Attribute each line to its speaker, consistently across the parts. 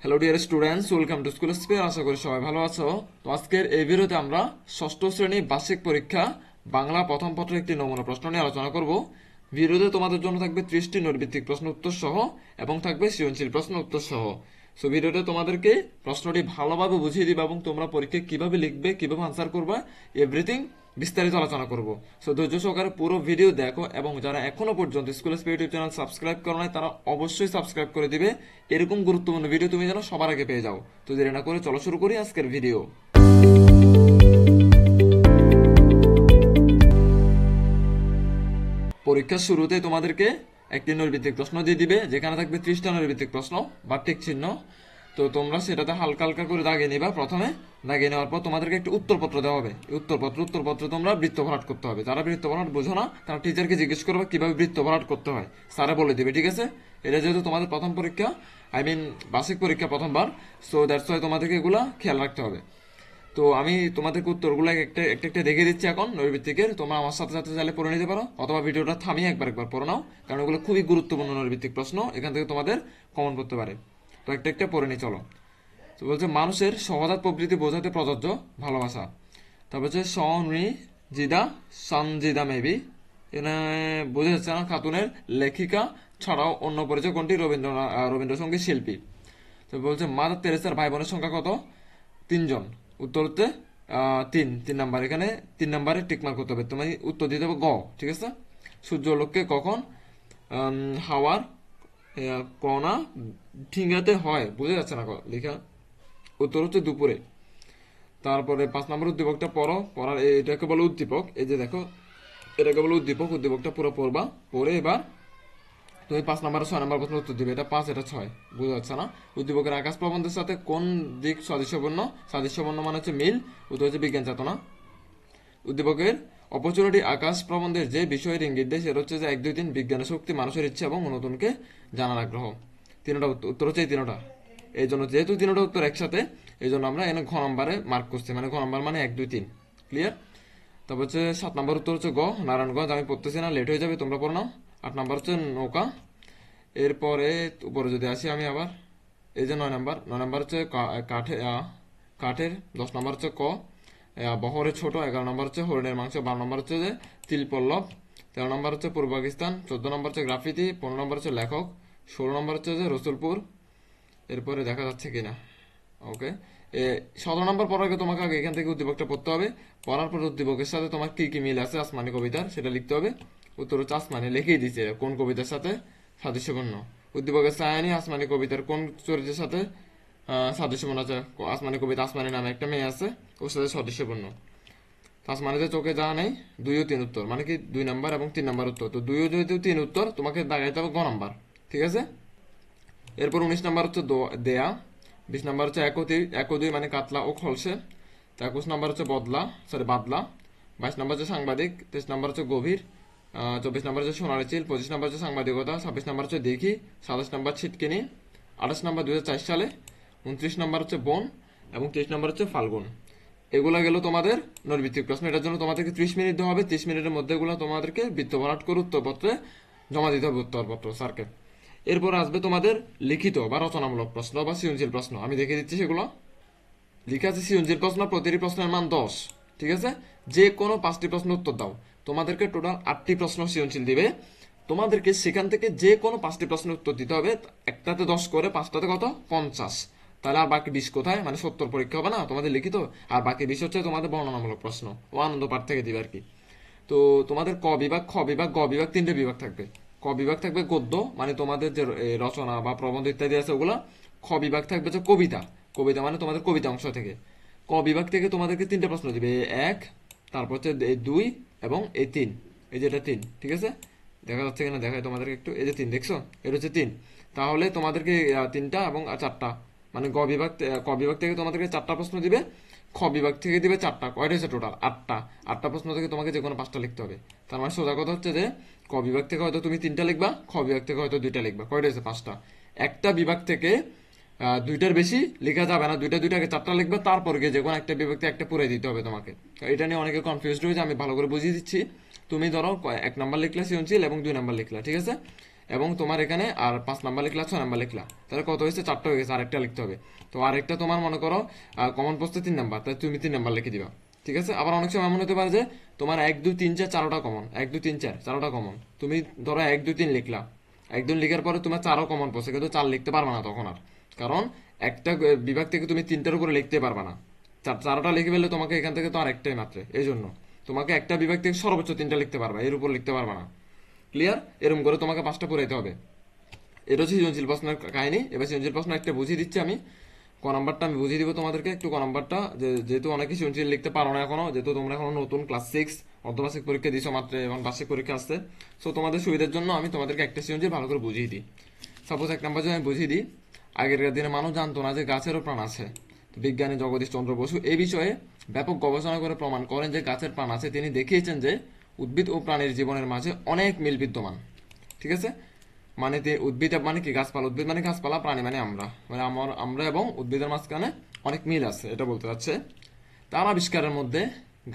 Speaker 1: Hello dear students, welcome to school spare. আশা করি সবাই ভালো আছো। তো আজকের এই ভিডিওতে আমরা ষষ্ঠ শ্রেণী বার্ষিক পরীক্ষা বাংলা প্রথম পত্রের একটি নমুনা প্রশ্ন নিয়ে আলোচনা করব। ভিডিওতে তোমাদের জন্য থাকবে 30টি নৈর্ভিত্তিক প্রশ্ন উত্তর সহ এবং থাকবে সৃজনশীল প্রশ্ন উত্তর সহ। সো ভিডিওতে তোমাদেরকে প্রশ্নটি ভালোভাবে বুঝিয়ে দিবে এবং তোমরা পরীক্ষায় কিভাবে লিখবে, কিভাবে আনসার করবে, এভরিথিং বিস্তারিত আলোচনা করব। সো ধৈর্য সহকারে পুরো ভিডিও দেখো এবং যারা এখনো পর্যন্ত school spare YouTube channel subscribe করো নাই তারা অবশ্যই সাবস্ক্রাইব করে দিবে। এরকম গুরুত্বপূর্ণ ভিডিও তুমি যেন সবার আগে পেয়ে যাও। তো দেরি না করে চলো শুরু করি আজকের ভিডিও। পরীক্ষার শুরুতে তোমাদেরকে একটি নৈর্ভিত্তিক প্রশ্ন দিয়ে দিবে, যেখানে থাকবে 30টা নৈর্ভিত্তিক প্রশ্ন বা টিক চিহ্ন। তো তোমরা সেটাতে হালকা হালকা করে দাগিয়ে নিবা। প্রথমে দাগিয়ে নেওয়ার পর তোমাদেরকে একটি উত্তরপত্র দেওয়া হবে। উত্তরপত্র তোমরা বৃত্ত ভরাট করতে হবে। যারা বৃত্ত ভরাট বোঝো না তারা টিচারকে জিজ্ঞেস করবে কিভাবে বৃত্ত ভরাট করতে হয়, স্যারে বলে দিবে। ঠিক আছে, এটা যেহেতু তোমাদের প্রথম পরীক্ষা, বার্ষিক পরীক্ষা প্রথমবার, সো দ্যাটস ওয়াই তোমাদেরকে এগুলা খেয়াল রাখতে হবে। তো আমি তোমাদেরকে উত্তরগুলো একটা একটা দেখে দিচ্ছি এখন নৈর্ভিত্তিকের। তোমরা আমার সাথে সাথে চাইলে পড়ে নিতে পারো, অথবা ভিডিওটা থামিয়ে একবার পড়ে নাও, কারণ এগুলো খুবই গুরুত্বপূর্ণ নৈর্ভিত্তিক প্রশ্ন। এখান থেকে তোমাদের কমন করতে পারে। তো একটা পড়ে নি চলো। তো বলছে মানুষের সহজাত প্রবৃত্তি বোঝাতে প্রযোজ্য ভালোবাসা। তারপর হচ্ছে জিদা সানজিদা মেবি, এখানে বোঝা যাচ্ছে না। খাতুনের লেখিকা ছাড়াও অন্য পরিচয় কোনটি? রবীন্দ্রসঙ্গীত শিল্পী। তো বলছে মাদার তেরেসার ভাই বোনের সংখ্যা কত? 3 জন। উত্তর হচ্ছে তিন নাম্বার। এখানে 3 নাম্বারে টিকমার্ক করতে হবে। তুমি উত্তর দিতে হবে গ। ঠিক আছে। সূর্যালোককে কখন হাওয়ার কণা ঠিঙ্গাতে হয়? বুঝে যাচ্ছে না লেখা। উত্তর হচ্ছে দুপুরে। তারপরে 5 নম্বর উদ্দীপকটা পড়ার এটাকে বলে উদ্দীপক। এই যে দেখো, এটাকে বলে উদ্দীপক। উদ্দীপকটা পুরো পড়বা। পড়ে এবার তুমি 5 নম্বর 6 নম্বর প্রশ্ন উত্তর দিবে। এটা 5, এটা 6। বোঝা যাচ্ছে না? উদ্দীপকের আকাশ প্রবন্ধের সাথে কোন দিক সাদৃশ্যপূর্ণ? সাদৃশ্যপূর্ণ মানে হচ্ছে মিল। উত্তর হচ্ছে বিজ্ঞান চেতনা। উদ্দীপকের অপরচুনিটি আকাশ প্রবন্ধের যে বিষয়ের ইঙ্গিত দেয় সেটা হচ্ছে যে 1, 2, 3 বিজ্ঞানের শক্তি, মানুষের ইচ্ছা এবং নতুনকে জানার আগ্রহ। তিনটা উত্তর হচ্ছে এই তিনটা। এই জন্য যেহেতু তিনটা উত্তর একসাথে, এই জন্য আমরা এখানে ঘ নম্বরে মার্ক করছি। মানে ঘ নম্বর মানে 1, 2, 3। ক্লিয়ার? তারপর হচ্ছে 7 নম্বর উত্তর হচ্ছে গ নারায়ণগঞ্জ। আমি পড়তেছি না, লেট হয়ে যাবে, তোমরা পড়ো নাও। 8 নম্বর হচ্ছে নৌকা। এরপরে উপরে যদি আসি আমি আবার, এই যে 9 নম্বর হচ্ছে কাঠের। 10 নম্বর হচ্ছে ক বহরে ছোট। 11 নম্বর হচ্ছে হরিণের মাংস। 12 নম্বর হচ্ছে যে তিল পল্লব। 13 নম্বর হচ্ছে পূর্ব পাকিস্তান। 14 নম্বর হচ্ছে গ্রাফিতি। 15 নম্বর হচ্ছে লেখক। 16 নম্বর হচ্ছে যে রসুলপুর। এরপরে দেখা যাচ্ছে কিনা। ওকে, 17 নম্বর পড়ার আগে তোমাকে আগে এখান থেকে উদ্দীপকটা পড়তে হবে। পড়ার পর উদ্দীপকের সাথে তোমার কি কি মিল আছে আসমানি কবিতার সেটা লিখতে হবে। উত্তর হচ্ছে আসমানি, লিখেই দিচ্ছে কোন কবিতার সাথে সাদৃশ্যপূর্ণ। উদ্দীপকের সায়ানি আসমানি কবিতার কোন চরিত্রের সাথে সাদৃশ্যপূর্ণ আছে? আসমানি কবিতা আসমানি নামে একটা মেয়ে আছে, ওর সাথে সাদৃশ্যপূর্ণ। আসমানিতে চোখে যা নেই 2 ও 3 উত্তর, মানে কি 2 নম্বর এবং 3 নম্বর উত্তর। তো 2 ও যেহেতু 3 উত্তর, তোমাকে দাগাইতে হবে গ নাম্বার। ঠিক আছে। এরপর 19 নম্বর হচ্ছে দেয়া। 20 নম্বর হচ্ছে একদুই মানে কাতলা ও খলসে। 21 নম্বর হচ্ছে বাদলা। 22 নম্বর হচ্ছে সাংবাদিক। 23 নম্বর হচ্ছে গভীর। 24 নম্বর হচ্ছে সোনালী চিল। 25 নম্বর হচ্ছে সাংবাদিকতা। 26 নম্বর হচ্ছে দেখি। 27 নম্বর ছিটকিনি। 28 নম্বর 2004 সালে। 29 নম্বর হচ্ছে বন এবং 23 নম্বর হচ্ছে ফাল্গুন। এগুলা গেল তোমাদের নৈর্ভিত্তিক প্রশ্ন। এটার জন্য তোমাদেরকে 30 মিনিট দেওয়া হবে। 30 মিনিটের মধ্যে এগুলো তোমাদেরকে বৃত্ত ভরাট করে উত্তরপত্রে জমা দিতে হবে, উত্তরপত্র স্যারকে। এরপর আসবে তোমাদের লিখিত বা রচনামূলক প্রশ্ন বা সৃজনশীল প্রশ্ন। আমি দেখে দিচ্ছি সেগুলো। লিখে আছে সৃজনশীল প্রশ্ন, প্রতিটি প্রশ্নের মান 10। ঠিক আছে। যে কোনো 5টি প্রশ্ন উত্তর দাও। তোমাদেরকে টোটাল 8টি প্রশ্ন সৃজনশীল দিবে। তোমাদেরকে সেখান থেকে যে কোনো 5টি প্রশ্নের উত্তর দিতে হবে। একটাতে 10 করে, 5টাতে কত? 50। তাহলে আর বাকি 20 কোথায়? মানে 70 পরীক্ষা হবে না তোমাদের লিখিত। আর বাকি 20 হচ্ছে তোমাদের বর্ণনামূলক প্রশ্ন ও আনন্দ পাঠ থেকে দিবে আর কি। তো তোমাদের ক বিভাগ, খ বিভাগ, গ বিভাগ 3টে বিভাগ থাকবে। ক বিভাগ থাকবে গদ্য, মানে তোমাদের যে রচনা বা প্রবন্ধ ইত্যাদি আছে ওগুলা। খ বিভাগ থাকবে যে কবিতা। কবিতা মানে তোমাদের কবিতা অংশ থেকে। ক বিভাগ থেকে তোমাদেরকে 3টে প্রশ্ন দিবে, 1, তারপর হচ্ছে 2 এবং 3। এই যে এটা 3। ঠিক আছে। দেখা যাচ্ছে কিনা দেখায় তোমাদেরকে একটু। এই যে 3 দেখছো, এটা হচ্ছে 3। তাহলে তোমাদেরকে 3টা এবং 4টা, মানে ক বিভাগ থেকে তোমাদেরকে 4টা প্রশ্ন দিবে। খ বিভাগ থেকে দিবে 4টা। কয়টা হচ্ছে টোটাল? 8টা। 8টা প্রশ্ন থেকে তোমাকে যে কোনো 5টা লিখতে হবে। তার মানে সোজা কথা হচ্ছে যে ক বিভাগ থেকে হয়তো তুমি 3টা লিখবা, খ বিভাগ থেকে হয়তো 2টা লিখবা। কয়টা হচ্ছে? 5টা। একটা বিভাগ থেকে 2টার বেশি লেখা যাবে না। দুইটাকে 4টা লিখবে, তারপর গিয়ে যে কোনো একটা বিভাগ থেকে একটা পুরাই দিতে হবে তোমাকে। এটা নিয়ে অনেকে কনফিউজড হয়েছে, আমি ভালো করে বুঝিয়ে দিচ্ছি। তুমি ধরো 1 নম্বর লিখলা সৃজনশীল এবং 2 নম্বর লিখলা। ঠিক আছে। এবং তোমার এখানে আর 5 নাম্বার লিখলা, 6 নাম্বার লিখলা, তাহলে কত হয়েছে? 4টা হয়ে গেছে, আরেকটা লিখতে হবে। তো আরেকটা তোমার মনে করো কমন প্রশ্নে 3 নাম্বার, তাই তুমি 3 নাম্বার লিখে দিবা। ঠিক আছে। আবার অনেক সময় এমন হতে পারে যে তোমার 1 2 3 4 চারোটা কমন, 1 2 3 4 চারোটা কমন, তুমি ধরো 1 2 3 লিখলা, 1 2 লিখার পরে তোমার 4ও কমন পড়ছে, কিন্তু 4 লিখতে পারবা না তখন আর, কারণ একটা বিভাগ থেকে তুমি 3টার উপরে লিখতে পারবা না। চারোটা লিখে ফেললে তোমাকে এখান থেকে তো আর একটাই মাত্র, এই জন্য তোমাকে একটা বিভাগ থেকে সর্বোচ্চ 3টা লিখতে পারবা, এর উপর লিখতে পারবা না। ক্লিয়ার? এরকম করে তোমাকে 5টা পুরাইতে হবে। এটা হচ্ছে সৃজনশীল প্রশ্নের কাহিনী। এবার সৃজনশীল প্রশ্ন একটা বুঝিয়ে দিচ্ছি আমি। ক নাম্বারটা আমি বুঝিয়ে দিব তোমাদেরকে একটু। ক নাম্বারটা যেহেতু অনেকে সৃজনশীল লিখতে পারো না এখনো, যেহেতু তোমরা এখনো নতুন, ক্লাস 6 অর্ধবার্ষিক পরীক্ষা দিছো মাত্র, এবং বার্ষিক পরীক্ষা আসছে। সো তোমাদের সুবিধার জন্য আমি তোমাদেরকে একটা সৃজনশীল ভালো করে বুঝিয়ে দিই। সাপোজ 1 নাম্বার যদি আমি বুঝিয়ে দিই, আগেরকার দিনে মানুষ জানতো না যে গাছেরও প্রাণ আছে। তো বিজ্ঞানী জগদীশ চন্দ্র বসু এই বিষয়ে ব্যাপক গবেষণা করে প্রমাণ করেন যে গাছের প্রাণ আছে। তিনি দেখিয়েছেন যে উদ্ভিদ ও প্রাণীর জীবনের মাঝে অনেক মিল বিদ্যমান। ঠিক আছে। মানে উদ্ভিদ মানে কি? গাছপালা। উদ্ভিদ মানে গাছপালা, প্রাণী মানে আমরা, মানে আমরা এবং উদ্ভিদের মাঝখানে অনেক মিল আছে, এটা বলতে চাচ্ছে। তার আবিষ্কারের মধ্যে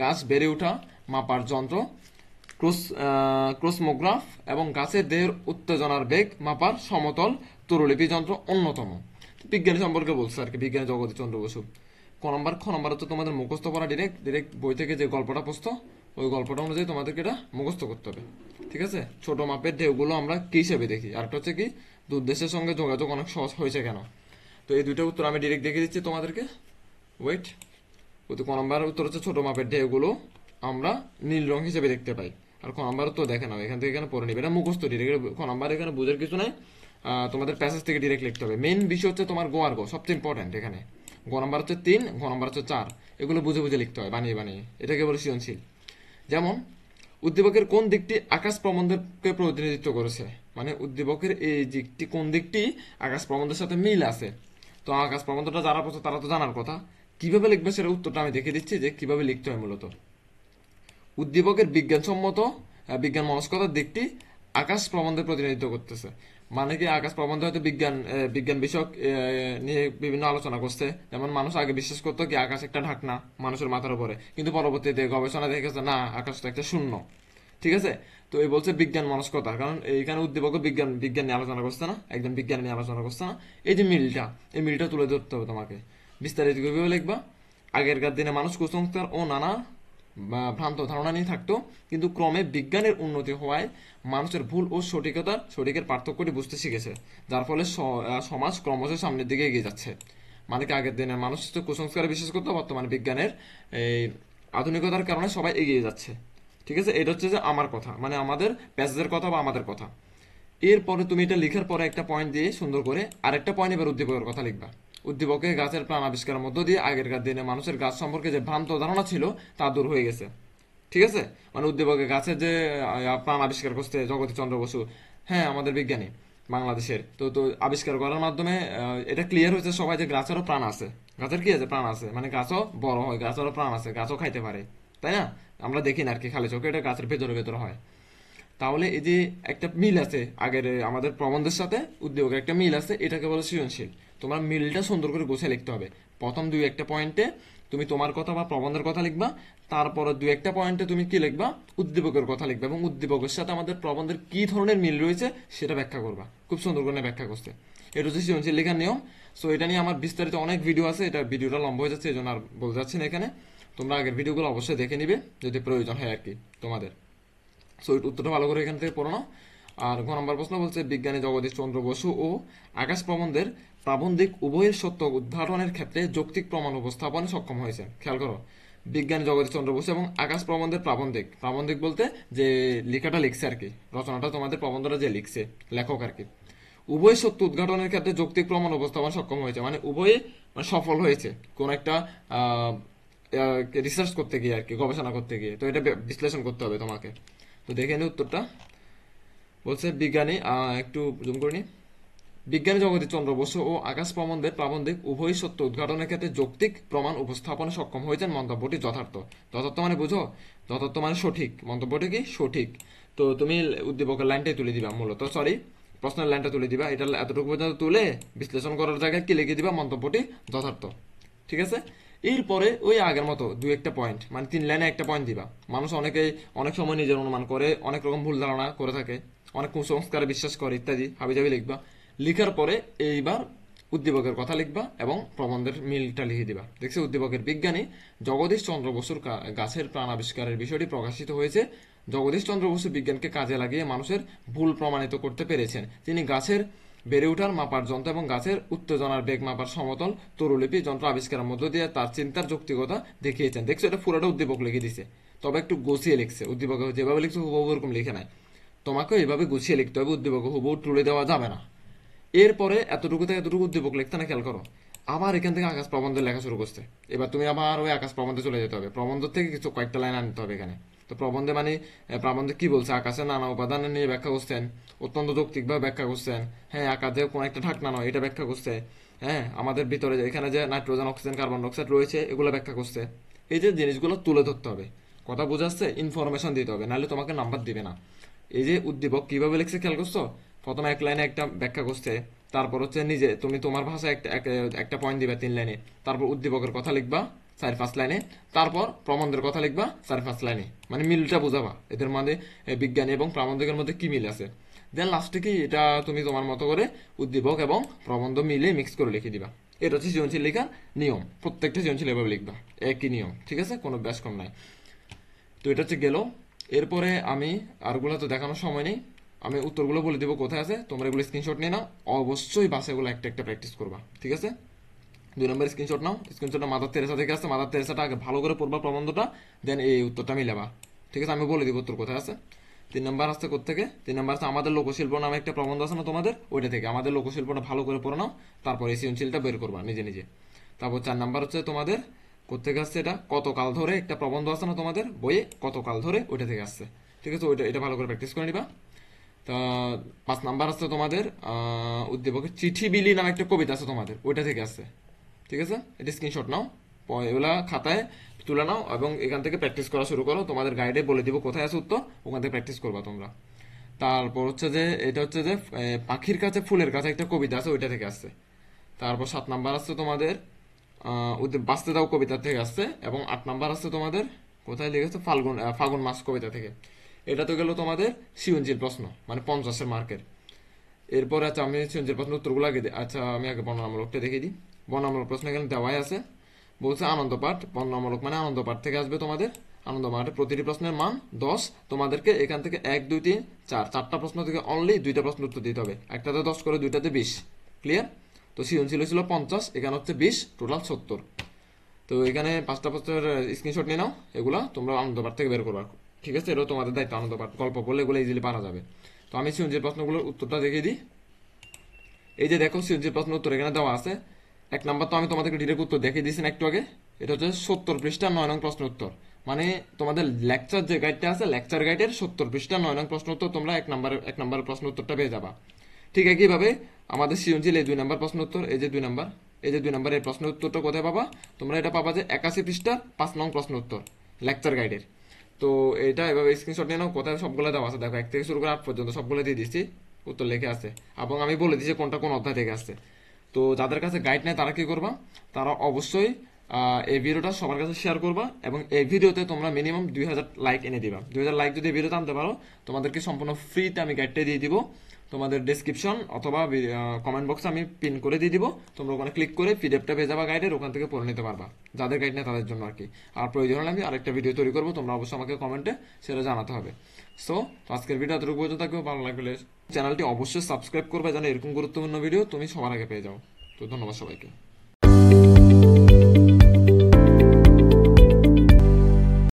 Speaker 1: গাছ বেড়ে ওঠা মাপার যন্ত্র, ক্রোসমোগ্রাফ এবং গাছের দেহের উত্তেজনার বেগ মাপার সমতল তরুলিপি যন্ত্র অন্যতম। বিজ্ঞানী সম্পর্কে বলছে আর কি, বিজ্ঞানী জগদীশ চন্দ্র বসু। খ নম্বর হচ্ছে তোমাদের মুখস্থ করা, ডিরেক্ট বই থেকে যে গল্পটা পড়তো ওই গল্পটা অনুযায়ী তোমাদেরকে এটা মুখস্থ করতে হবে। ঠিক আছে। ছোট মাপের ঢেউগুলো আমরা কি হিসেবে দেখি, আর একটা হচ্ছে কি দেশের সঙ্গে যোগাযোগ অনেক সহজ হয়েছে কেন। তো এই দুইটা উত্তর আমি ডিরেক্ট দেখে দিচ্ছি তোমাদেরকে। ওয়েট। ক নম্বর উত্তর হচ্ছে ছোট মাপের ঢেউগুলো আমরা নীল রং হিসেবে দেখতে পাই। আর ক নম্বর তো দেখে নাও, এখান থেকে এখানে পড়ে নিবে, এটা মুখস্থ ডিরেক্ট। ক নম্বর এখানে বোঝার কিছু নাই, তোমাদের প্যাসেজ থেকে ডিরেক্ট লিখতে হবে। মেইন বিষয় হচ্ছে তোমার গো আর গো, সবচেয়ে ইম্পর্টেন্ট এখানে। গ নম্বর হচ্ছে 3, ঘ নম্বর হচ্ছে 4, এগুলো বুঝে বুঝে লিখতে হয়, বানিয়ে বানিয়ে। এটাকে বলে সৃজনশীল। যেমন উদ্দীপকের কোন দিকটি আকাশ প্রবন্ধকে প্রতিনিধিত্ব করেছে, মানে উদ্দীপকের এই দিকটি কোন দিকটি আকাশ প্রবন্ধের সাথে মিল আছে। তো আকাশ প্রবন্ধটা যারা পড়ছে তারা তো জানার কথা, কিভাবে লিখবে সেটা উত্তরটা আমি দেখে দিচ্ছি যে কিভাবে লিখতে হয়। মূলত উদ্দীপকের বিজ্ঞানসম্মত বিজ্ঞান মনস্কতার দিকটি আকাশ প্রবন্ধের প্রতিনিধিত্ব করতেছে। মানে কি, আকাশ প্রবন্ধে হয়তো বিজ্ঞান বিষয়ক নিয়ে বিভিন্ন আলোচনা করছে। যেমন মানুষ আগে বিশ্বাস করতো কি আকাশ একটা ঢাকনা মানুষের মাথার উপরে, কিন্তু পরবর্তীতে গবেষণা দেখেছে না, আকাশটা একটা শূন্য। ঠিক আছে। তো এই বলছে বিজ্ঞান মনস্কতা, কারণ এইখানে উদ্দীপক বিজ্ঞান নিয়ে আলোচনা করছে না, একজন বিজ্ঞান নিয়ে আলোচনা করছে না। এই যে মিলটা, এই মিলটা তুলে ধরতে হবে তোমাকে। বিস্তারিত কিভাবে লিখবা? আগেরকার দিনে মানুষ কুসংস্কার ও নানা ভ্রান্ত ধারণা নিয়ে থাকতো, কিন্তু ক্রমে বিজ্ঞানের উন্নতি হওয়ায় মানুষের ভুল ও সঠিকের পার্থক্যটি বুঝতে শিখেছে, যার ফলে সমাজ ক্রমশ সামনের দিকে এগিয়ে যাচ্ছে। মানে কি, আগের দিনের মানুষ তো কুসংস্কারে বিশ্বাস করতো, বর্তমানে বিজ্ঞানের এই আধুনিকতার কারণে সবাই এগিয়ে যাচ্ছে। ঠিক আছে। এটা হচ্ছে যে আমার কথা, মানে আমাদের প্যাসেজের কথা বা আমাদের কথা। এরপরে তুমি এটা লেখার পরে একটা পয়েন্ট দিয়ে সুন্দর করে আরেকটা পয়েন্ট এবার উদ্দীপকের কথা লিখবা। উদ্দীপকে গাছের প্রাণ আবিষ্কারের মধ্য দিয়ে আগেরকার দিনে মানুষের গাছ সম্পর্কে যে ভ্রান্ত ধারণা ছিল তা দূর হয়ে গেছে। ঠিক আছে। মানে উদ্দীপকে গাছের যে প্রাণ আবিষ্কার করছে জগদীশ চন্দ্র বসু, হ্যাঁ আমাদের বিজ্ঞানী বাংলাদেশের, তো তো আবিষ্কার করার মাধ্যমে এটা ক্লিয়ার হয়েছে সবাই যে গাছেরও প্রাণ আছে। গাছের কি আছে? প্রাণ আছে, মানে গাছও বড় হয়, গাছেরও প্রাণ আছে, গাছও খাইতে পারে, তাই না? আমরা দেখি না আর কি খালি চোখে, এটা গাছের ভেতরে ভেতরে হয়। তাহলে এই যে একটা মিল আছে আগের আমাদের প্রবন্ধের সাথে উদ্যোগের একটা মিল আছে, এটাকে বলে সৃজনশীল। তোমার মিলটা সুন্দর করে গুছিয়ে লিখতে হবে। প্রথম 2-1টা পয়েন্টে তুমি তোমার কথা বা প্রবন্ধের কথা লিখবা, তারপরে 2-1টা পয়েন্টে তুমি কি লিখবা? উদ্দীপকের কথা লিখবা, এবং উদ্দীপকের সাথে আমাদের প্রবন্ধের কি ধরনের মিল রয়েছে সেটা ব্যাখ্যা করবা। খুব সুন্দর করে ব্যাখ্যা করতে, এটা হচ্ছে সৃজনশীল লেখার নিয়ম। সো এটা নিয়ে আমার বিস্তারিত অনেক ভিডিও আছে, এটা ভিডিওটা লম্বা হয়ে যাচ্ছে, এই জন্য আর বলতে যাচ্ছি না এখানে। তোমরা আগের ভিডিওগুলো অবশ্যই দেখে নিবে যদি প্রয়োজন হয় আর কি তোমাদের। সো উত্তরটা ভালো করে এখান থেকে পড়ো না। আর ঘ নম্বর প্রশ্ন বলছে, বিজ্ঞানী জগদীশ চন্দ্র বসু ও আকাশ প্রবন্ধের প্রাবন্ধিক উভয়ের সত্য উদ্ঘাটনের ক্ষেত্রে যৌক্তিক প্রমাণ উপস্থাপনে সক্ষম হয়েছে। খেয়াল করো, বিজ্ঞানী জগদীশ চন্দ্র বসু এবং আকাশ প্রবন্ধের প্রাবন্ধিক বলতে যে লেখাটা লিখছে আর কি, রচনাটা তোমাদের প্রবন্ধটা যে লিখছে লেখক আর কি, উভয় সত্য উদ্ঘাটনের ক্ষেত্রে যৌক্তিক প্রমাণ উপস্থাপন সক্ষম হয়েছে, মানে উভয়ে মানে সফল হয়েছে কোন একটা রিসার্চ করতে গিয়ে আর কি, গবেষণা করতে গিয়ে। তো এটা বিশ্লেষণ করতে হবে তোমাকে। তো দেখে নি উত্তরটা। বলছে বিজ্ঞানী, একটু জুম করে নি, বিজ্ঞানী জগদীশ চন্দ্র বসু ও আকাশ প্রবন্ধের প্রাবন্ধিক উভয় সত্য উদ্ঘাটনের ক্ষেত্রে যৌক্তিক প্রমাণ উপস্থাপনে সক্ষম হয়েছেন। মন্তব্যটি যথার্থ। যথার্থ মানে বুঝো, যথার্থ মানে সঠিক, মন্তব্যটি কি সঠিক। তো তুমি উদ্দীপকের লাইনটাই তুলে দিবা, মূলত সরি প্রশ্নের লাইনটা তুলে দিবা। এটা এতটুকু পর্যন্ত তুলে বিশ্লেষণ করার জায়গায় কি লিখে দিবা? মন্তব্যটি যথার্থ। ঠিক আছে। এরপরে ওই আগের মতো 2-1টা পয়েন্ট, মানে 3 লাইনে একটা পয়েন্ট দিবা। মানুষ অনেক সময় নিজের অনুমান করে অনেক রকম ভুল ধারণা করে থাকে। অনেক কুসংস্কারে বিশ্বাস করে ইত্যাদি হাবিজাবি লিখবা। লিখার পরে এইবার উদ্দীপকের কথা লিখবা এবং প্রবন্ধের মিলটা লিখে দিবা। দেখছো, উদ্দীপকের বিজ্ঞানী জগদীশ চন্দ্র বসুর গাছের প্রাণ আবিষ্কারের বিষয়টি প্রকাশিত হয়েছে। জগদীশ চন্দ্র বসু বিজ্ঞানকে কাজে লাগিয়ে মানুষের ভুল প্রমাণিত করতে পেরেছেন। তিনি গাছের বেড়ে ওঠার মাপার যন্ত্র এবং গাছের উত্তেজনার বেগ মাপার সমতল তরুলিপি যন্ত্র আবিষ্কারের মধ্য দিয়ে তার চিন্তার যৌক্তিকতা দেখিয়েছেন। দেখছো, এটা পুরোটা উদ্দীপক লিখে দিছে, তবে একটু গুছিয়ে লিখছে। উদ্দীপক যেভাবে লিখছে হুবহু এরকম লিখে নাই, তোমাকে এইভাবে গুছিয়ে লিখতে হবে। উদ্দীপক হুবহু তুলে দেওয়া যাবে না। এরপরে এতটুকু থেকে এতটুকু উদ্দীপক লিখতে না, খেয়াল করো। আবার এখান থেকে আকাশ প্রবন্ধের লেখা শুরু করছে। এবার তুমি আবার ওই আকাশ প্রবন্ধে চলে যেতে হবে। প্রবন্ধ থেকে কিছু কয়েকটা লাইন আনতে হবে এখানে। তো প্রবন্ধে মানে প্রবন্ধে কি বলছে, আকাশের নানা উপাদান নিয়ে ব্যাখ্যা করছেন, অত্যন্ত যৌক্তিকভাবে ব্যাখ্যা করছেন। হ্যাঁ, আকাশে কোন একটা ঢাকনা নয় এটা ব্যাখ্যা করছে। হ্যাঁ, আমাদের ভিতরে এখানে যে নাইট্রোজেন, অক্সিজেন, কার্বন ডাইঅক্সাইড রয়েছে এগুলো ব্যাখ্যা করছে। এই যে জিনিসগুলো তুলে ধরতে হবে, কথা বোঝাচ্ছে, ইনফরমেশন দিতে হবে, নাহলে তোমাকে নাম্বার দিবে না। এই যে উদ্দীপক কিভাবে লিখছে খেয়াল করছো, প্রথমে এক লাইনে একটা ব্যাখ্যা করছে, তারপর হচ্ছে নিজে তুমি তোমার ভাষায় একটা পয়েন্ট দিবে 3 লাইনে, তারপর উদ্দীপকের কথা লিখবা 4-5 লাইনে, তারপর প্রবন্ধের কথা লিখবা 4-5 লাইনে, মানে মিলটা বোঝাবা এদের মানে বিজ্ঞানী এবং প্রাবন্ধিকের মধ্যে কি মিল আছে। দেন লাস্টে কি এটা তুমি তোমার মতো করে উদ্দীপক এবং প্রবন্ধ মিলে মিক্স করে লিখে দিবা। এটা হচ্ছে সৃজনশীল লেখার নিয়ম। প্রত্যেকটা সৃজনশীল এভাবে লিখবা, একই নিয়ম, ঠিক আছে, কোনো ব্যাস কম নাই। তো এটা হচ্ছে গেল। এরপরে আমি আরগুলো তো দেখানোর সময় নেই, আমি উত্তরগুলো বলে দেবো কোথায় আছে, তোমরা এগুলো স্ক্রিনশট নিয়ে নাও। অবশ্যই বাসাগুলো একটা একটা প্র্যাকটিস করবা, ঠিক আছে। 2 নম্বর স্ক্রিনশট নাও। স্ক্রিনশটটা মাদার তেরেসা থেকে আসছে, মাদার তেরেসাটা আগে ভালো করে পড়বা প্রবন্ধটা, দেন এই উত্তরটা মিলাবা, ঠিক আছে। আমি বলে দিব উত্তর কোথায় আছে। 3 নম্বর আসছে কোথেকে, 3 নম্বর আছে আমাদের লোকশিল্প নামে একটা প্রবন্ধ আছে না তোমাদের, ওইটা থেকে আমাদের লোকশিল্পটা ভালো করে পড়ে নাও, তারপর এই সৃজনশীলটা বের করবা নিজে নিজে। তারপর 4 নম্বর হচ্ছে তোমাদের কোথেকে আসছে, এটা কতকাল ধরে একটা প্রবন্ধ আছে না তোমাদের বইয়ে, কতকাল ধরে, ওইটা থেকে আসছে, ঠিক আছে। ওইটা এটা ভালো করে প্র্যাকটিস করে নিবা। তা 5 নাম্বার আছে তোমাদের উদ্দীপকের চিঠি বিলি নামে একটা কবিতা আছে তোমাদের, ওইটা থেকে আসছে, ঠিক আছে। এটা স্ক্রিনশট নাও, এগুলা খাতায় তুলে নাও এবং এখান থেকে প্র্যাকটিস করা শুরু করো। তোমাদের গাইডে বলে দিব কোথায় আছে উত্তর, ওখান থেকে প্র্যাকটিস করবা তোমরা। তারপর হচ্ছে যে এটা হচ্ছে যে পাখির কাছে ফুলের কাছে একটা কবিতা আছে, ওইটা থেকে আসছে। তারপর 7 নাম্বার আছে তোমাদের বাঁচতে দাও কবিতা থেকে আসছে, এবং 8 নাম্বার আছে তোমাদের কোথায় লিখেছে, ফাগুন মাস কবিতা থেকে। এটা তো গেল তোমাদের সৃজনশীল প্রশ্ন, মানে 50-এর মার্কের। এরপর আচ্ছা আমি সৃজনশীল প্রশ্ন উত্তরগুলো আগে দিই। আচ্ছা আমি আগে বর্ণনামূলকটা দেখিয়ে দিই। বর্ণনামূলক প্রশ্ন এখানে দেওয়াই আছে, বলছে আনন্দ পাঠ। বর্ণনামূলক মানে আনন্দ পাঠ থেকে আসবে তোমাদের। আনন্দ পাঠে প্রতিটি প্রশ্নের মান 10। তোমাদেরকে এখান থেকে 1, 2, 3, 4 চারটা প্রশ্ন থেকে অনলি 2টা প্রশ্ন উত্তর দিতে হবে। একটাতে 10 করে, 2টাতে 20। ক্লিয়ার? তো সৃজনশীল ছিল 50, এখানে হচ্ছে 20, টোটাল 70। তো এখানে 5টা প্রশ্নের স্ক্রিনশট নিয়ে নাও, এগুলা তোমরা আনন্দ পাঠ থেকে বের করবা, ঠিক আছে। এটাও তোমাদের দায়িত্ব, আনন্দ পাঠ গল্প পড়লে এগুলো ইজিলি পারা যাবে। তো আমি সৃজনশীল প্রশ্নগুলোর উত্তরটা দেখিয়ে দিই। এই যে দেখো সৃজনশীল প্রশ্ন উত্তর এখানে দেওয়া আছে। 1 নাম্বার তো আমি তোমাদেরকে ডিরেক্ট উত্তর দেখিয়ে দিয়েছি না একটু আগে, এটা হচ্ছে 70 পৃষ্ঠা 9 নং প্রশ্ন উত্তর, মানে তোমাদের লেকচার যে গাইডটা আছে লেকচার গাইডের 70 পৃষ্ঠা 9 নং প্রশ্ন উত্তর তোমরা 1 নাম্বার প্রশ্ন উত্তরটা পেয়ে যাবা। ঠিক একইভাবে আমাদের সৃজনশীল এই 2 নাম্বার প্রশ্ন উত্তর, এই যে 2 নাম্বার, এই যে 2 নাম্বারের প্রশ্ন উত্তরটা কোথায় পাবা, তোমরা এটা পাবা যে 81 পৃষ্ঠার 5 নং প্রশ্ন উত্তর লেকচার গাইডের। তো এটা এভাবে স্ক্রিনশট নিয়ে নাও, কোথায় সবগুলো দেওয়া আছে দেখো, 1 থেকে শুরু করে 8 পর্যন্ত সবগুলো দিয়ে দিচ্ছি, উত্তর লিখে আছে, এবং আমি বলে দিচ্ছি কোনটা কোন অধ্যায় থেকে আসছে। তো যাদের কাছে গাইড নেই তারা কি করবা, তারা অবশ্যই এই ভিডিওটা সবার কাছে শেয়ার করবা, এবং এই ভিডিওতে তোমরা মিনিমাম 2000 লাইক এনে দিবা। 2000 লাইক যদি ভিডিওতে আনতে পারো, তোমাদেরকে সম্পূর্ণ ফ্রিতে আমি গাইডটা দিয়ে দিব। তোমাদের ডেসক্রিপশন অথবা কমেন্ট বক্সে আমি পিন করে দিয়ে দিব, তোমরা ওখানে ক্লিক করে পিডিএফটা পেয়ে যাবা গাইডের, ওখান থেকে পড়ে নিতে পারবা। যাদের গাইড নেই তাদের জন্য আর কি। আর প্রয়োজন হলে আমি আরেকটা ভিডিও তৈরি করবো, তোমরা অবশ্যই আমাকে কমেন্টে সেটা জানাতে হবে। সো আজকের ভিডিও এতটুকু পর্যন্ত থাকবে, ভালো লাগলে চ্যানেলটি অবশ্যই সাবস্ক্রাইব করবে, যেন এরকম গুরুত্বপূর্ণ ভিডিও তুমি সবার আগে পেয়ে যাও। তো ধন্যবাদ সবাইকে।